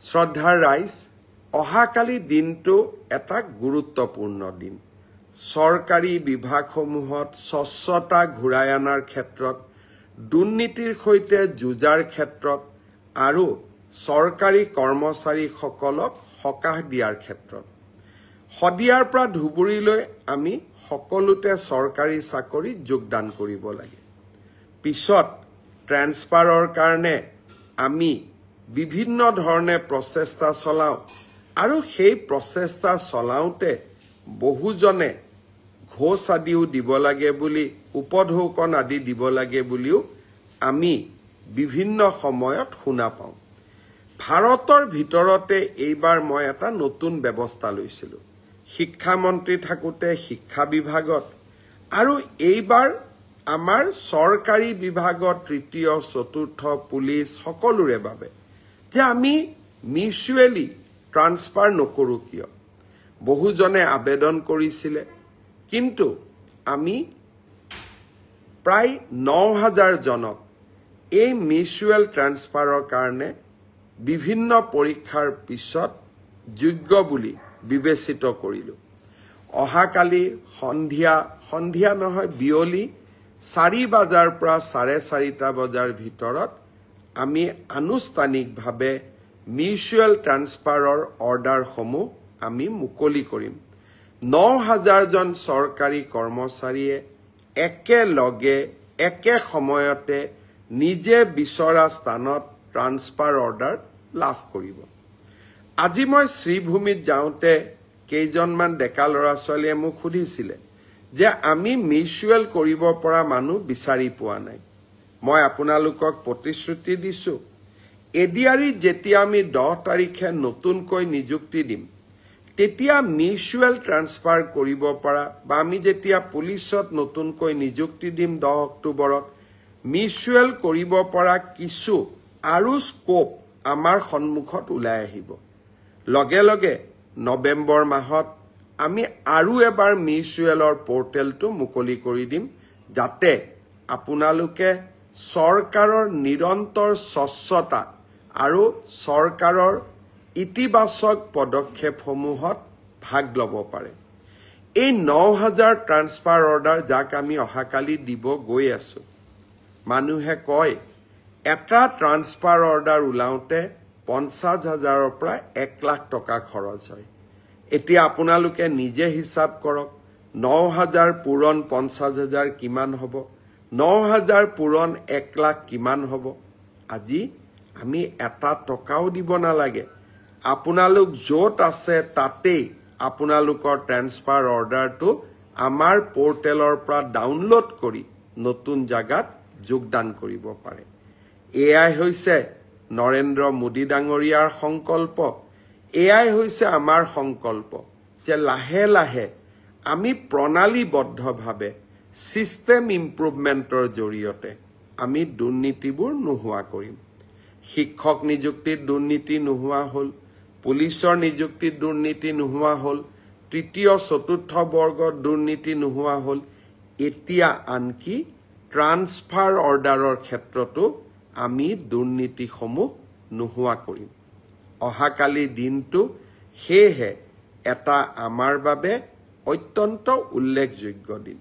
শ্ৰদ্ধাৰ ৰাইজ, অহাকালি দিনটো এটা গুৰুত্বপূৰ্ণ দিন। চৰকাৰী বিভাগসমূহত স্বচ্ছতা ঘূৰাই অনাৰ ক্ষেত্ৰত, দুৰ্নীতিৰ সৈতে যুঁজাৰ ক্ষেত্ৰত আৰু চৰকাৰী কৰ্মচাৰীসকলক সকাহ দিয়াৰ ক্ষেত্ৰত। শদিয়াৰ পৰা ধুবুৰীলৈ আমি সকলোতে চৰকাৰী চাকৰি যোগদান কৰিব লাগে। পিছত ট্ৰেন্সফাৰৰ কাৰণে আমি বিভিন্ন ধৰণে প্ৰচেষ্টা চলাওঁ আৰু সেই প্ৰচেষ্টা চলাওঁতে বহুজনে ঘোষ আদিও দিব লাগে বুলি, উপঢৌকন আদি দিব লাগে বুলিও আমি বিভিন্ন সময়ত শুনা পাওঁ। ভাৰতৰ ভিতৰতে এইবাৰ মই এটা নতুন ব্যৱস্থা লৈছিলোঁ। শিক্ষামন্ত্ৰী থাকোঁতে শিক্ষা বিভাগত আৰু এইবাৰ আমাৰ চৰকাৰী বিভাগত তৃতীয়, চতুৰ্থ, পুলিচ সকলোৰে বাবে যে আমি মিউচুৱেলি ট্ৰান্সফাৰ নকৰোঁ কিয়? বহুজনে আবেদন কৰিছিলে, কিন্তু আমি প্ৰায় ৯,০০০ জনক এই মিউচুৱেল ট্ৰান্সফাৰৰ কাৰণে বিভিন্ন পৰীক্ষাৰ পিছত যোগ্য বুলি বিবেচিত কৰিলোঁ। অহাকালি সন্ধিয়া নহয়, বিয়লি ৪ বজাৰ পৰা ৪:৩০ বজাৰ ভিতৰত আমি আনুষ্ঠানিকভাৱে মিউচুৱেল ট্ৰান্সফাৰৰ অৰ্ডাৰসমূহ আমি মুকলি কৰিম। ৯,০০০ জন চৰকাৰী কৰ্মচাৰীয়ে একেলগে একে সময়তে নিজে বিচৰা স্থানত ট্ৰান্সফাৰ অৰ্ডাৰ লাভ কৰিব। আজি মই শ্ৰীভূমিত যাওঁতে কেইজনমান ডেকা ল'ৰা ছোৱালীয়ে মোক সুধিছিলে যে আমি মিউচুৱেল কৰিব পৰা মানুহ বিচাৰি পোৱা নাই। মই আপোনালোকক প্ৰতিশ্ৰুতি দিছোঁ, এডিআৰিত যেতিয়া আমি 10 তাৰিখে নতুনকৈ নিযুক্তি দিম, তেতিয়া মিউচুৱেল ট্ৰান্সফাৰ কৰিব পৰা, বা আমি যেতিয়া পুলিচত নতুনকৈ নিযুক্তি দিম 10 অক্টোবৰত, মিউচুৱেল কৰিব পৰা কিছু আৰু স্কোপ আমাৰ সন্মুখত ওলাই আহিব। লগে লগে নৱেম্বৰ মাহত আমি আৰু এবাৰ মিউচুৱেলৰ পৰ্টেলটো মুকলি কৰি দিম, যাতে আপোনালোকে চৰকাৰৰ নিৰন্তৰ স্বচ্ছতা আৰু চৰকাৰৰ ইতিবাচক পদক্ষেপসমূহত ভাগ ল'ব পাৰে। এই ৯,০০০ ট্ৰান্সফাৰ অৰ্ডাৰ যাক আমি অহাকালি দিব গৈ আছোঁ, মানুহে কয় এটা ট্ৰান্সফাৰ অৰ্ডাৰ ওলাওঁতে ৫০,০০০ৰ পৰা ১,০০,০০০ টকা খৰচ হয়। এতিয়া আপোনালোকে নিজে হিচাপ কৰক, ৯,০০০ পূৰণ ৫০,০০০ কিমান হ'ব, ৯,০০০ পূৰণ ১,০০,০০০ কিমান হ'ব। আজি আমি এটা টকাও দিব নালাগে, আপোনালোক য'ত আছে তাতেই আপোনালোকৰ ট্ৰান্সফাৰ অৰ্ডাৰটো আমাৰ পৰ্টেলৰ পৰা ডাউনলোড কৰি নতুন জাগাত যোগদান কৰিব পাৰে। এয়াই হৈছে নৰেন্দ্ৰ মোদী ডাঙৰীয়াৰ সংকল্প, এয়াই হৈছে আমাৰ সংকল্প যে লাহে লাহে আমি প্ৰণালীবদ্ধভাৱে ছিষ্টেম ইম্প্ৰুভমেণ্টৰ জৰিয়তে আমি দুৰ্নীতিবোৰ নোহোৱা কৰিম। শিক্ষক নিযুক্তিত দুৰ্নীতি নোহোৱা হ'ল, পুলিচৰ নিযুক্তিত দুৰ্নীতি নোহোৱা হ'ল, তৃতীয়, চতুৰ্থ বৰ্গত দুৰ্নীতি নোহোৱা হ'ল। এতিয়া আনকি ট্ৰান্সফাৰ অৰ্ডাৰৰ ক্ষেত্ৰতো আমি দুৰ্নীতিসমূহ নোহোৱা কৰিম। অহাকালি দিনটো সেয়েহে এটা আমাৰ বাবে অত্যন্ত উল্লেখযোগ্য দিন।